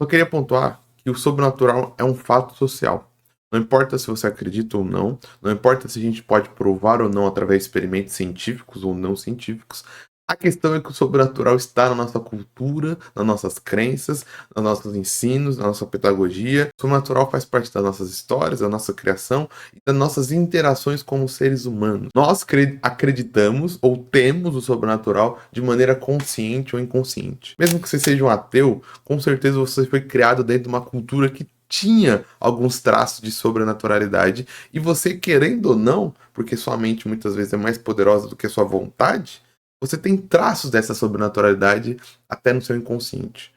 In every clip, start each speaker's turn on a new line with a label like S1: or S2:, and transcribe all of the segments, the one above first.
S1: Só queria pontuar que o sobrenatural é um fato social. Não importa se você acredita ou não, não importa se a gente pode provar ou não através de experimentos científicos ou não científicos, a questão é que o sobrenatural está na nossa cultura, nas nossas crenças, nos nossos ensinos, na nossa pedagogia. O sobrenatural faz parte das nossas histórias, da nossa criação e das nossas interações como seres humanos. Nós acreditamos ou temos o sobrenatural de maneira consciente ou inconsciente. Mesmo que você seja um ateu, com certeza você foi criado dentro de uma cultura que tinha alguns traços de sobrenaturalidade e você, querendo ou não, porque sua mente muitas vezes é mais poderosa do que a sua vontade, você tem traços dessa sobrenaturalidade até no seu inconsciente.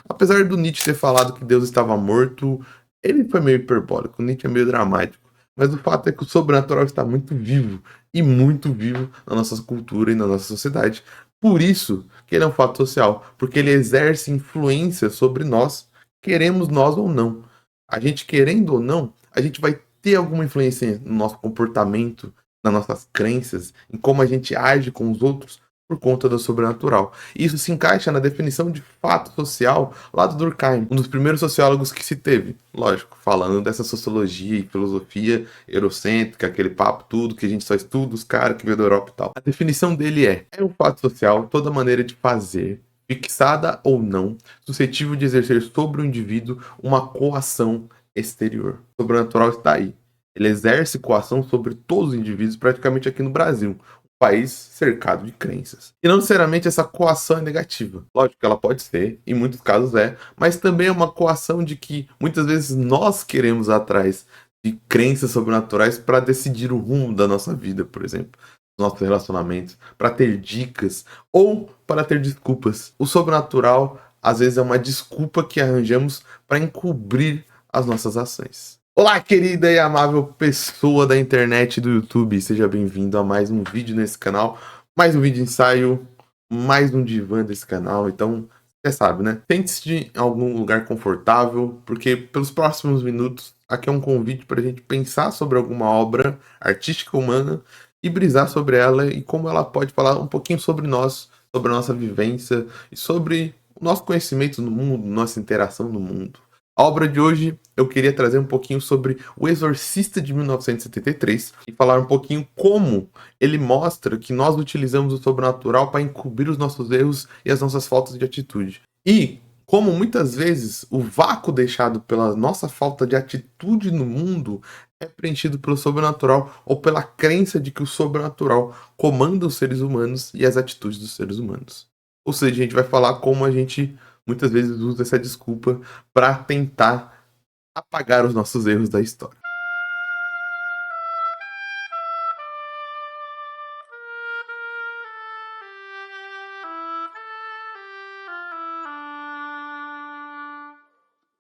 S1: Apesar do Nietzsche ter falado que Deus estava morto, ele foi meio hiperbólico, o Nietzsche é meio dramático. Mas o fato é que o sobrenatural está muito vivo, e muito vivo na nossa cultura e na nossa sociedade. Por isso que ele é um fato social, porque ele exerce influência sobre nós, queremos nós ou não. A gente querendo ou não, a gente vai ter alguma influência no nosso comportamento, nas nossas crenças, em como a gente age com os outros, por conta do sobrenatural. E isso se encaixa na definição de fato social lá do Durkheim, um dos primeiros sociólogos que se teve. Lógico, falando dessa sociologia e filosofia eurocêntrica, aquele papo tudo, que a gente só estuda os caras que veio da Europa e tal. A definição dele é um fato social, toda maneira de fazer, fixada ou não, suscetível de exercer sobre o indivíduo uma coação exterior. O sobrenatural está aí. Ele exerce coação sobre todos os indivíduos, praticamente aqui no Brasil, país cercado de crenças. E não necessariamente essa coação é negativa. Lógico que ela pode ser, em muitos casos é, mas também é uma coação de que muitas vezes nós queremos atrás de crenças sobrenaturais para decidir o rumo da nossa vida, por exemplo, dos nossos relacionamentos, para ter dicas ou para ter desculpas. O sobrenatural às vezes é uma desculpa que arranjamos para encobrir as nossas ações. Olá, querida e amável pessoa da internet e do YouTube, seja bem-vindo a mais um vídeo nesse canal, mais um vídeo ensaio, mais um divã desse canal. Então, você sabe, né? Sente-se em algum lugar confortável, porque pelos próximos minutos aqui é um convite para a gente pensar sobre alguma obra artística humana e brisar sobre ela e como ela pode falar um pouquinho sobre nós, sobre a nossa vivência e sobre o nosso conhecimento no mundo, nossa interação no mundo. A obra de hoje eu queria trazer um pouquinho sobre O Exorcista de 1973 e falar um pouquinho como ele mostra que nós utilizamos o sobrenatural para encobrir os nossos erros e as nossas faltas de atitude. E como muitas vezes o vácuo deixado pela nossa falta de atitude no mundo é preenchido pelo sobrenatural ou pela crença de que o sobrenatural comanda os seres humanos e as atitudes dos seres humanos. Ou seja, a gente vai falar como a gente muitas vezes usa essa desculpa para tentar apagar os nossos erros da história.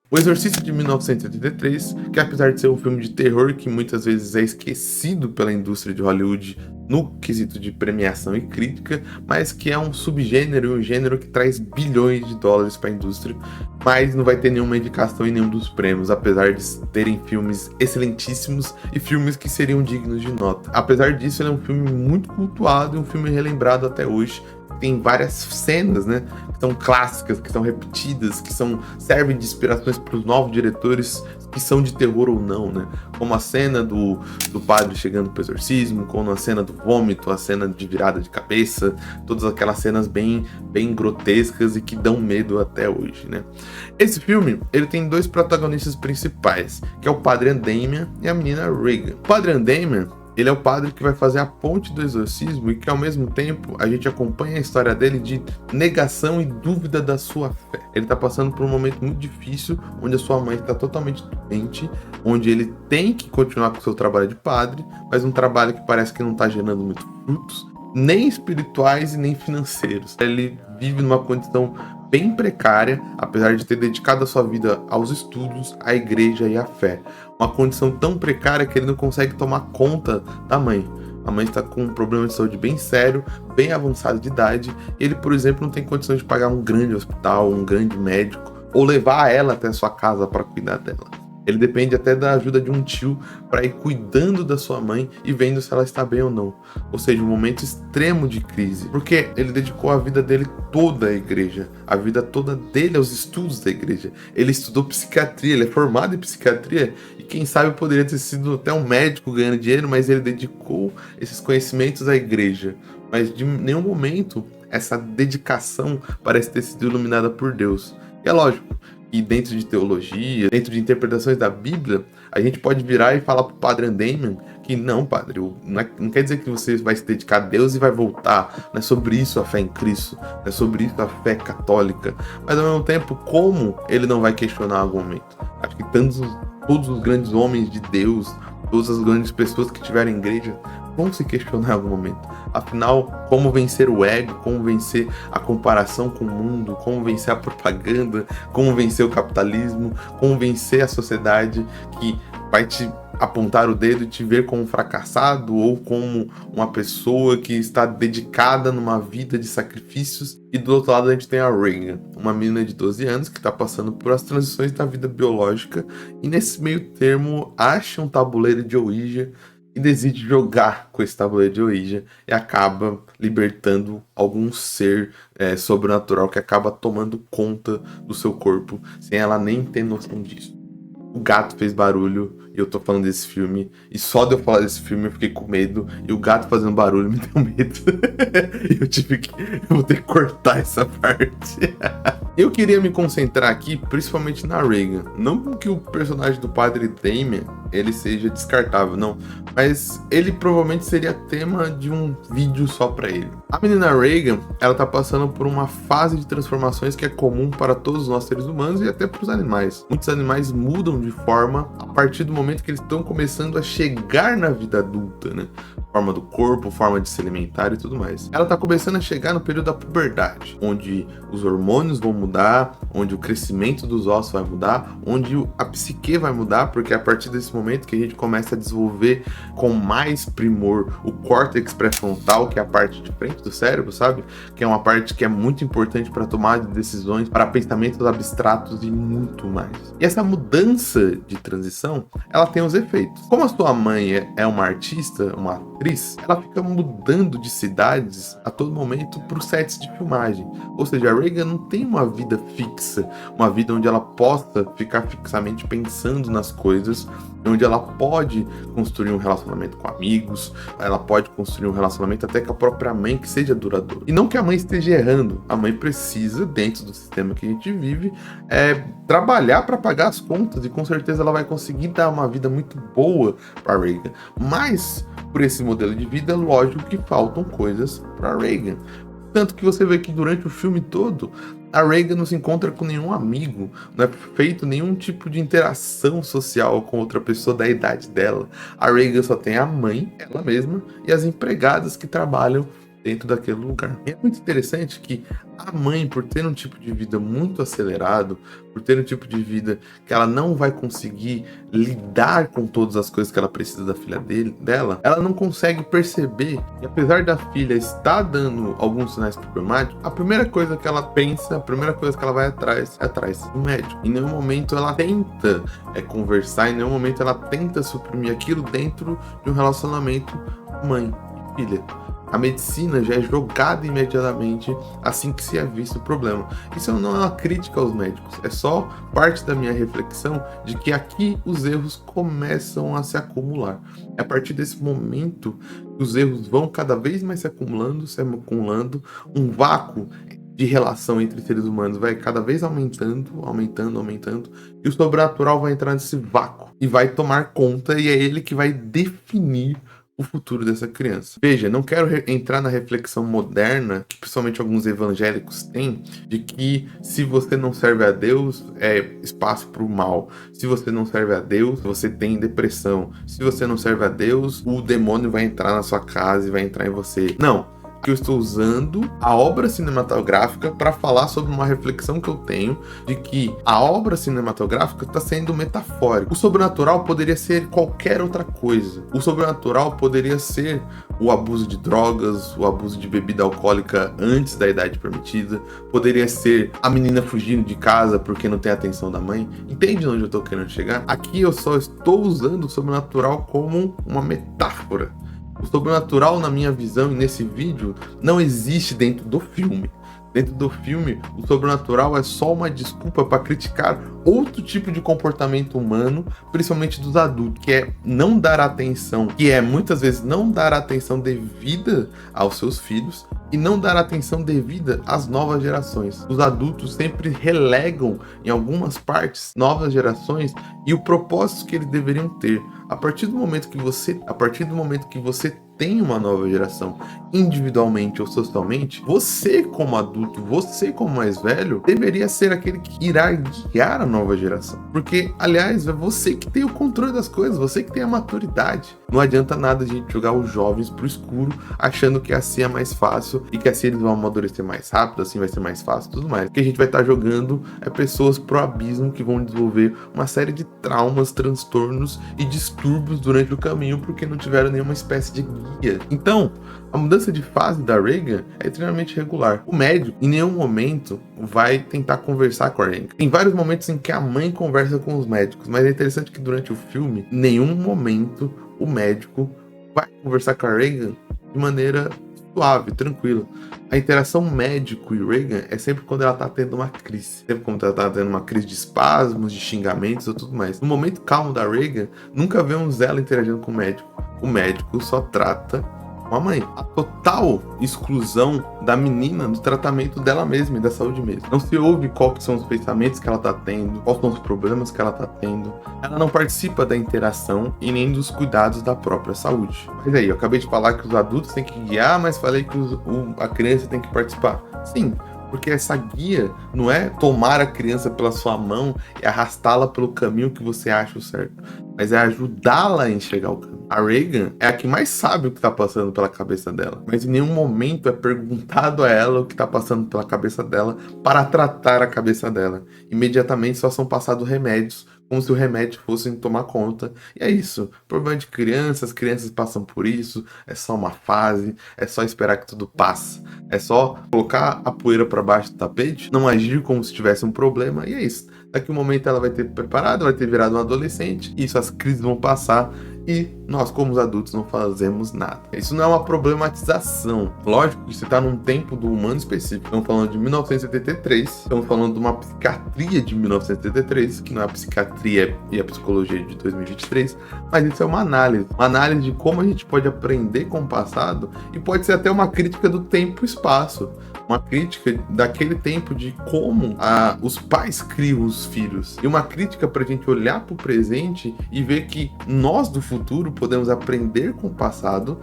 S1: O Exorcista de 1983, que apesar de ser um filme de terror que muitas vezes é esquecido pela indústria de Hollywood no quesito de premiação e crítica, mas que é um subgênero e um gênero que traz bilhões de dólares para a indústria, mas não vai ter nenhuma indicação em nenhum dos prêmios, apesar de terem filmes excelentíssimos e filmes que seriam dignos de nota. Apesar disso, ele é um filme muito cultuado e um filme relembrado até hoje. Tem várias cenas, né, que são clássicas, que são repetidas, que servem de inspirações para os novos diretores que são de terror ou não, né? Como a cena do padre chegando pro exorcismo, como a cena do vômito, a cena de virada de cabeça, todas aquelas cenas bem grotescas e que dão medo até hoje, né? Esse filme, ele tem dois protagonistas principais, que é o padre Damien e a menina Regan. O padre Damien, ele é o padre que vai fazer a ponte do exorcismo e que, ao mesmo tempo, a gente acompanha a história dele de negação e dúvida da sua fé. Ele está passando por um momento muito difícil, onde a sua mãe está totalmente doente, onde ele tem que continuar com o seu trabalho de padre, mas um trabalho que parece que não está gerando muitos frutos, nem espirituais e nem financeiros. Ele vive numa condição bem precária, apesar de ter dedicado a sua vida aos estudos, à igreja e à fé. Uma condição tão precária que ele não consegue tomar conta da mãe. A mãe está com um problema de saúde bem sério, bem avançado de idade, e ele, por exemplo, não tem condições de pagar um grande hospital, um grande médico, ou levar ela até a sua casa para cuidar dela. Ele depende até da ajuda de um tio para ir cuidando da sua mãe e vendo se ela está bem ou não. Ou seja, um momento extremo de crise. Porque ele dedicou a vida dele toda à igreja. A vida toda dele aos estudos da igreja. Ele estudou psiquiatria, ele é formado em psiquiatria. E quem sabe poderia ter sido até um médico ganhando dinheiro, mas ele dedicou esses conhecimentos à igreja. Mas de nenhum momento essa dedicação parece ter sido iluminada por Deus. E é lógico, e dentro de teologia, dentro de interpretações da Bíblia, a gente pode virar e falar pro padre Damien que não, padre, não quer dizer que você vai se dedicar a Deus e vai voltar. Não é sobre isso a fé em Cristo, não é sobre isso a fé católica. Mas ao mesmo tempo, como ele não vai questionar em algum momento? Acho que todos os grandes homens de Deus, todas as grandes pessoas que tiveram em igreja, vão se questionar em algum momento. Afinal, como vencer o ego, como vencer a comparação com o mundo, como vencer a propaganda, como vencer o capitalismo, como vencer a sociedade que vai te apontar o dedo e te ver como um fracassado ou como uma pessoa que está dedicada numa vida de sacrifícios. E do outro lado a gente tem a Reagan, uma menina de 12 anos que está passando por as transições da vida biológica e nesse meio termo acha um tabuleiro de Ouija e decide jogar com esse tabuleiro de Ouija e acaba libertando algum ser sobrenatural que acaba tomando conta do seu corpo sem ela nem ter noção disso. O gato fez barulho e eu tô falando desse filme, e só de eu falar desse filme eu fiquei com medo, e o gato fazendo barulho me deu medo. Eu vou ter que cortar essa parte. Eu queria me concentrar aqui, principalmente na Reagan. Não porque o personagem do Padre Damien ele seja descartável, não. Mas ele provavelmente seria tema de um vídeo só pra ele. A menina Reagan, ela tá passando por uma fase de transformações que é comum para todos nós seres humanos e até para os animais. Muitos animais mudam de forma a partir do momento que eles estão começando a chegar na vida adulta, né? Forma do corpo, forma de se alimentar e tudo mais. Ela tá começando a chegar no período da puberdade, onde os hormônios vão mudar, onde o crescimento dos ossos vai mudar, onde a psique vai mudar, porque é a partir desse momento que a gente começa a desenvolver com mais primor o córtex pré-frontal, que é a parte de frente do cérebro, sabe? Que é uma parte que é muito importante para tomar decisões, para pensamentos abstratos e muito mais. E essa mudança de transição, ela tem os efeitos. Como a sua mãe é uma artista, uma atriz, ela fica mudando de cidades a todo momento para os sets de filmagem. Ou seja, a Reagan não tem uma vida fixa, uma vida onde ela possa ficar fixamente pensando nas coisas, onde ela pode construir um relacionamento com amigos, ela pode construir um relacionamento até com a própria mãe que seja duradouro. E não que a mãe esteja errando, a mãe precisa, dentro do sistema que a gente vive, trabalhar para pagar as contas e com certeza ela vai conseguir dar uma vida muito boa para Reagan. Mas, por esse modelo de vida, lógico que faltam coisas para Reagan. Tanto que você vê que durante o filme todo, a Reagan não se encontra com nenhum amigo, não é feito nenhum tipo de interação social com outra pessoa da idade dela. A Reagan só tem a mãe, ela mesma, e as empregadas que trabalham dentro daquele lugar. E é muito interessante que a mãe, por ter um tipo de vida muito acelerado, por ter um tipo de vida que ela não vai conseguir lidar com todas as coisas que ela precisa da filha dela, ela não consegue perceber que apesar da filha estar dando alguns sinais problemáticos, a primeira coisa que ela pensa, a primeira coisa que ela vai atrás é atrás do médico. Em nenhum momento ela tenta conversar, em nenhum momento ela tenta suprimir aquilo dentro de um relacionamento mãe e filha. A medicina já é jogada imediatamente assim que se é visto o problema. Isso não é uma crítica aos médicos, é só parte da minha reflexão de que aqui os erros começam a se acumular. É a partir desse momento que os erros vão cada vez mais se acumulando, um vácuo de relação entre seres humanos vai cada vez aumentando, e o sobrenatural vai entrar nesse vácuo e vai tomar conta, e é ele que vai definir o futuro dessa criança. Veja, não quero entrar na reflexão moderna, que principalmente alguns evangélicos têm, de que se você não serve a Deus, é espaço para o mal. Se você não serve a Deus, você tem depressão. Se você não serve a Deus, o demônio vai entrar na sua casa e vai entrar em você. Não. porque eu estou usando a obra cinematográfica para falar sobre uma reflexão que eu tenho de que a obra cinematográfica está sendo metafórica. O sobrenatural poderia ser qualquer outra coisa. O sobrenatural poderia ser o abuso de drogas, o abuso de bebida alcoólica antes da idade permitida, poderia ser a menina fugindo de casa porque não tem atenção da mãe. Entende onde eu estou querendo chegar? Aqui eu só estou usando o sobrenatural como uma metáfora. O sobrenatural, na minha visão e nesse vídeo, não existe dentro do filme. Dentro do filme, o sobrenatural é só uma desculpa para criticar outro tipo de comportamento humano, principalmente dos adultos, que é não dar atenção, que é muitas vezes não dar atenção devida aos seus filhos e não dar atenção devida às novas gerações. Os adultos sempre relegam, em algumas partes, novas gerações e o propósito que eles deveriam ter. A partir do momento que você tem uma nova geração, individualmente ou socialmente, você como adulto, você como mais velho, deveria ser aquele que irá guiar a nova geração. Porque, aliás, é você que tem o controle das coisas, você que tem a maturidade. Não adianta nada a gente jogar os jovens pro escuro, achando que assim é mais fácil e que assim eles vão amadurecer mais rápido, assim vai ser mais fácil e tudo mais. O que a gente vai estar jogando é pessoas pro abismo que vão desenvolver uma série de traumas, transtornos e distúrbios durante o caminho porque não tiveram nenhuma espécie de guia. Então, a mudança de fase da Regan é extremamente regular. O médico, em nenhum momento, vai tentar conversar com a Regan. Tem vários momentos em que a mãe conversa com os médicos, mas é interessante que durante o filme, em nenhum momento o médico vai conversar com a Regan de maneira suave, tranquila. A interação médico e Regan é sempre quando ela tá tendo uma crise. Sempre quando ela tá tendo uma crise de espasmos, de xingamentos ou tudo mais. No momento calmo da Regan, nunca vemos ela interagindo com o médico. O médico só trata com a mãe. A total exclusão da menina do tratamento dela mesma e da saúde mesmo. Não se ouve quais são os pensamentos que ela tá tendo, quais são os problemas que ela tá tendo. Ela não participa da interação e nem dos cuidados da própria saúde. Mas aí, eu acabei de falar que os adultos têm que guiar, mas falei que a criança tem que participar. Sim, porque essa guia não é tomar a criança pela sua mão e arrastá-la pelo caminho que você acha o certo, mas é ajudá-la a enxergar o caminho. A Regan é a que mais sabe o que está passando pela cabeça dela, mas em nenhum momento é perguntado a ela o que está passando pela cabeça dela para tratar a cabeça dela. Imediatamente só são passados remédios, como se o remédio fosse tomar conta. E é isso. Problema de crianças, as crianças passam por isso, é só uma fase, é só esperar que tudo passe. É só colocar a poeira para baixo do tapete, não agir como se tivesse um problema, e é isso. Daqui a um momento ela vai ter preparado, vai ter virado um adolescente, e isso, as crises vão passar, e nós, como os adultos, não fazemos nada. Isso não é uma problematização. Lógico que você está num tempo do humano específico. Estamos falando de 1973, estamos falando de uma psiquiatria de 1973, que não é a psiquiatria e a psicologia de 2023, mas isso é uma análise de como a gente pode aprender com o passado, e pode ser até uma crítica do tempo e espaço. Uma crítica daquele tempo de como os pais criam os filhos. E uma crítica para a gente olhar para o presente e ver que nós do futuro podemos aprender com o passado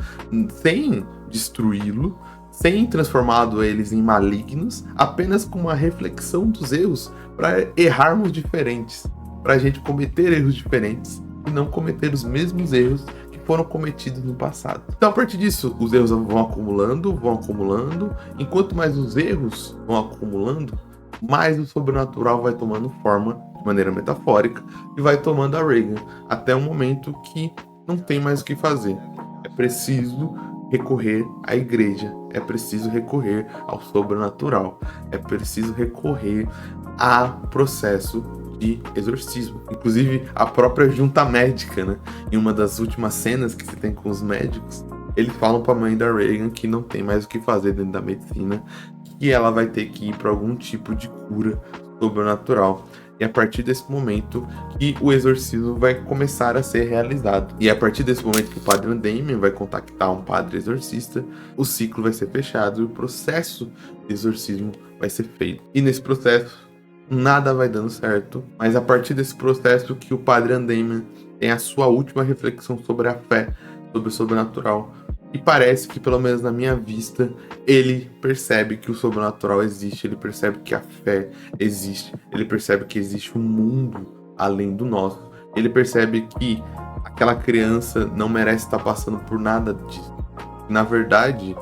S1: sem destruí-lo, sem transformado eles em malignos, apenas com uma reflexão dos erros para errarmos diferentes, para a gente cometer erros diferentes e não cometer os mesmos erros foram cometidos no passado. Então, a partir disso, os erros vão acumulando, enquanto mais os erros vão acumulando, mais o sobrenatural vai tomando forma, de maneira metafórica, e vai tomando a Regan, até um momento que não tem mais o que fazer. É preciso recorrer à igreja, é preciso recorrer ao sobrenatural, é preciso recorrer a processo de exorcismo. Inclusive, a própria junta médica, né? Em uma das últimas cenas que se tem com os médicos, eles falam para a mãe da Regan que não tem mais o que fazer dentro da medicina, que ela vai ter que ir para algum tipo de cura sobrenatural. E a partir desse momento que o exorcismo vai começar a ser realizado. E a partir desse momento que o padre Damien vai contactar um padre exorcista, o ciclo vai ser fechado e o processo de exorcismo vai ser feito. E nesse processo, nada vai dando certo, mas a partir desse processo que o padre Damien tem a sua última reflexão sobre a fé, sobre o sobrenatural, e parece que, pelo menos na minha vista, ele percebe que o sobrenatural existe, ele percebe que a fé existe, ele percebe que existe um mundo além do nosso, ele percebe que aquela criança não merece estar passando por nada disso. Na verdade,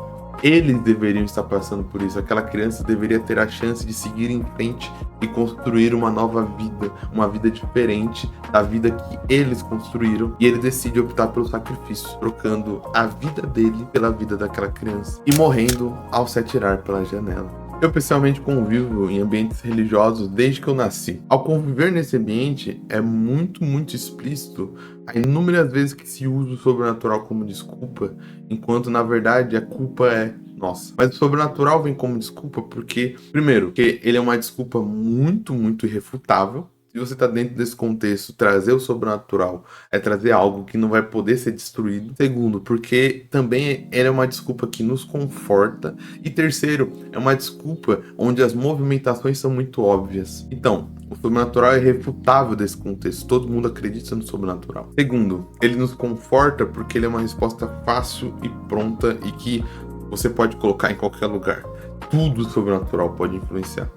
S1: Eles deveriam estar passando por isso. Aquela criança deveria ter a chance de seguir em frente e construir uma nova vida, uma vida diferente da vida que eles construíram. E ele decide optar pelo sacrifício, trocando a vida dele pela vida daquela criança e morrendo ao se atirar pela janela. Eu pessoalmente convivo em ambientes religiosos desde que eu nasci. Ao conviver nesse ambiente, é muito explícito a inúmeras vezes que se usa o sobrenatural como desculpa, enquanto na verdade a culpa é nossa. Mas o sobrenatural vem como desculpa porque, primeiro, que ele é uma desculpa muito irrefutável. Se você está dentro desse contexto, trazer o sobrenatural é trazer algo que não vai poder ser destruído. Segundo, porque também é uma desculpa que nos conforta. E terceiro, é uma desculpa onde as movimentações são muito óbvias. Então, o sobrenatural é irrefutável desse contexto. Todo mundo acredita no sobrenatural. Segundo, ele nos conforta porque ele é uma resposta fácil e pronta e que você pode colocar em qualquer lugar. Tudo sobrenatural pode influenciar.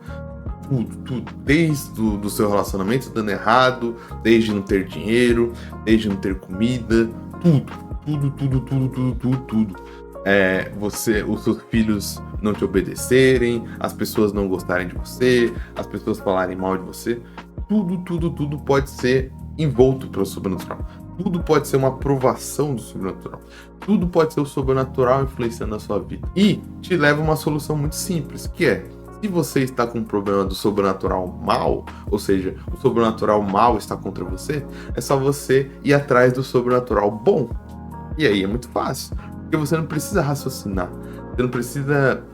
S1: Tudo, desde do seu relacionamento dando errado, desde não ter dinheiro, desde não ter comida, tudo. Os seus filhos não te obedecerem, as pessoas não gostarem de você, as pessoas falarem mal de você, tudo pode ser envolto pelo sobrenatural. Tudo pode ser uma aprovação do sobrenatural. Tudo pode ser o sobrenatural influenciando a sua vida. E te leva a uma solução muito simples, que é: se você está com um problema do sobrenatural mal, ou seja, o sobrenatural mal está contra você, é só você ir atrás do sobrenatural bom. E aí é muito fácil, porque você não precisa raciocinar, você não precisa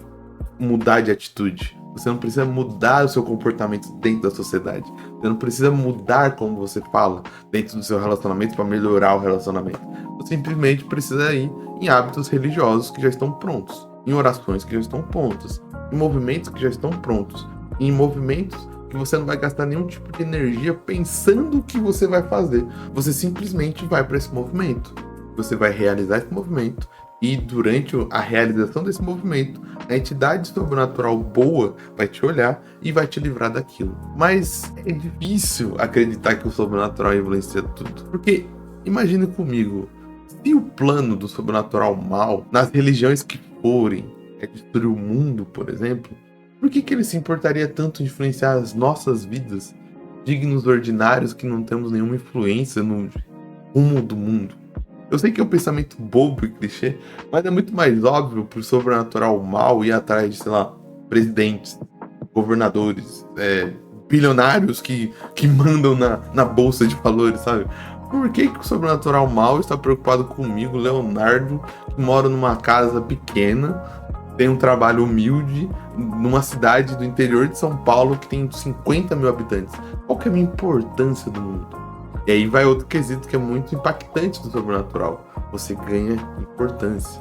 S1: mudar de atitude, você não precisa mudar o seu comportamento dentro da sociedade, você não precisa mudar como você fala dentro do seu relacionamento para melhorar o relacionamento. Você simplesmente precisa ir em hábitos religiosos que já estão prontos, em orações que já estão prontas, em movimentos que já estão prontos, em movimentos que você não vai gastar nenhum tipo de energia pensando o que você vai fazer. Você simplesmente vai para esse movimento. Você vai realizar esse movimento e durante a realização desse movimento, a entidade sobrenatural boa vai te olhar e vai te livrar daquilo. Mas é difícil acreditar que o sobrenatural influencia tudo. Porque imagine comigo, se o plano do sobrenatural mal, nas religiões que forem, é destruir o mundo, por exemplo, por que ele se importaria tanto em influenciar as nossas vidas, dignos ordinários que não temos nenhuma influência no rumo do mundo? Eu sei que é um pensamento bobo e clichê, mas é muito mais óbvio pro sobrenatural mal ir atrás de, sei lá, presidentes, governadores, bilionários que mandam na bolsa de valores, sabe? Por que o sobrenatural mal está preocupado comigo, Leonardo, que mora numa casa pequena, tem um trabalho humilde, numa cidade do interior de São Paulo que tem 50 mil habitantes? Qual que é a minha importância do mundo? E aí vai outro quesito que é muito impactante do sobrenatural. Você ganha importância.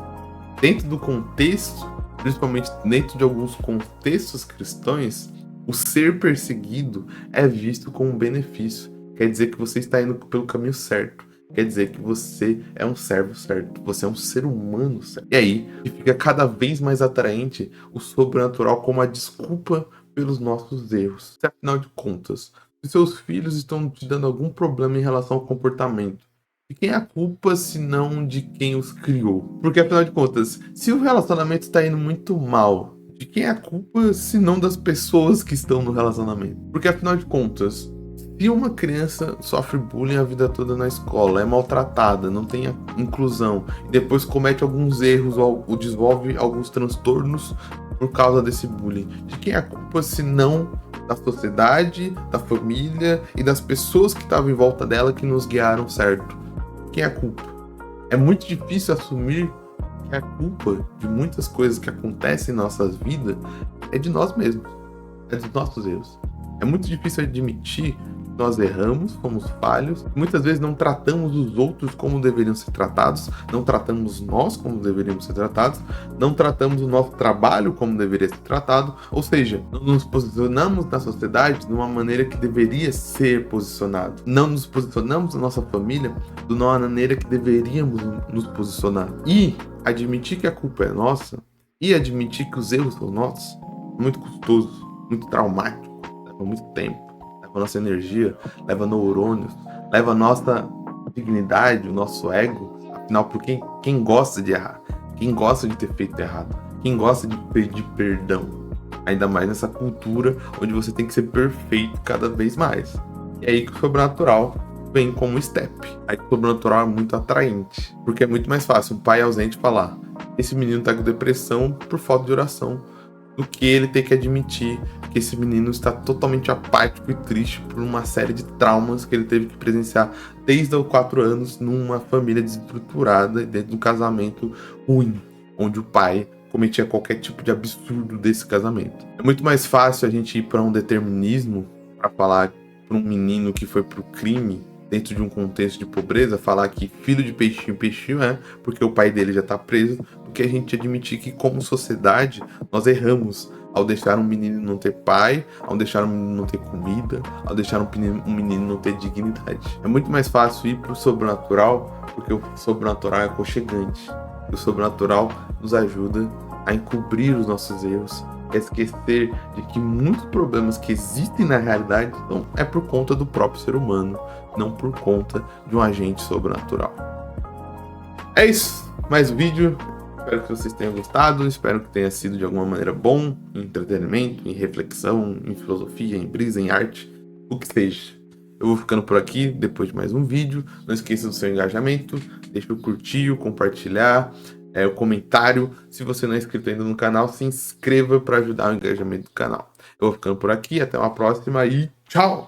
S1: Dentro do contexto, principalmente dentro de alguns contextos cristãos, o ser perseguido é visto como um benefício. Quer dizer que você está indo pelo caminho certo. Quer dizer que você é um servo certo. Você é um ser humano certo. E aí fica cada vez mais atraente o sobrenatural como a desculpa pelos nossos erros. Se afinal de contas, se seus filhos estão te dando algum problema em relação ao comportamento, de quem é a culpa se não de quem os criou? Porque afinal de contas, se o relacionamento está indo muito mal, de quem é a culpa se não das pessoas que estão no relacionamento? Porque afinal de contas, se uma criança sofre bullying a vida toda na escola, é maltratada, não tem inclusão, e depois comete alguns erros ou desenvolve alguns transtornos por causa desse bullying, de quem é a culpa se não da sociedade, da família e das pessoas que estavam em volta dela que nos guiaram certo? Quem é a culpa? É muito difícil assumir que a culpa de muitas coisas que acontecem em nossas vidas é de nós mesmos, é dos nossos erros. É muito difícil admitir que nós erramos, fomos falhos, muitas vezes não tratamos os outros como deveriam ser tratados, não tratamos nós como deveríamos ser tratados, não tratamos o nosso trabalho como deveria ser tratado, ou seja, não nos posicionamos na sociedade de uma maneira que deveria ser posicionado, não nos posicionamos na nossa família de uma maneira que deveríamos nos posicionar. E admitir que a culpa é nossa e admitir que os erros são nossos é muito custoso, muito traumático, leva muito tempo, leva nossa energia, leva neurônios, leva a nossa dignidade, o nosso ego. Afinal, por quem gosta de errar? Quem gosta de ter feito errado? Quem gosta de pedir perdão? Ainda mais nessa cultura onde você tem que ser perfeito cada vez mais. E aí que o sobrenatural vem como step. Aí que o sobrenatural é muito atraente. Porque é muito mais fácil um pai ausente falar: esse menino tá com depressão por falta de oração, do que ele ter que admitir que esse menino está totalmente apático e triste por uma série de traumas que ele teve que presenciar desde os 4 anos numa família desestruturada e dentro de um casamento ruim, onde o pai cometia qualquer tipo de absurdo desse casamento. É muito mais fácil a gente ir para um determinismo para falar para um menino que foi pro crime dentro de um contexto de pobreza, falar que filho de peixinho, peixinho é, porque o pai dele já tá preso, do que a gente admitir que como sociedade nós erramos ao deixar um menino não ter pai, ao deixar um menino não ter comida, ao deixar um menino não ter dignidade. É muito mais fácil ir pro sobrenatural, porque o sobrenatural é aconchegante. O sobrenatural nos ajuda a encobrir os nossos erros, a esquecer de que muitos problemas que existem na realidade não é por conta do próprio ser humano, não por conta de um agente sobrenatural. É isso, mais um vídeo. Espero que vocês tenham gostado, espero que tenha sido de alguma maneira bom, em entretenimento, em reflexão, em filosofia, em brisa, em arte, o que seja. Eu vou ficando por aqui depois de mais um vídeo. Não esqueça do seu engajamento, deixa o curtir, o compartilhar, o comentário. Se você não é inscrito ainda no canal, se inscreva para ajudar o engajamento do canal. Eu vou ficando por aqui, até uma próxima e tchau!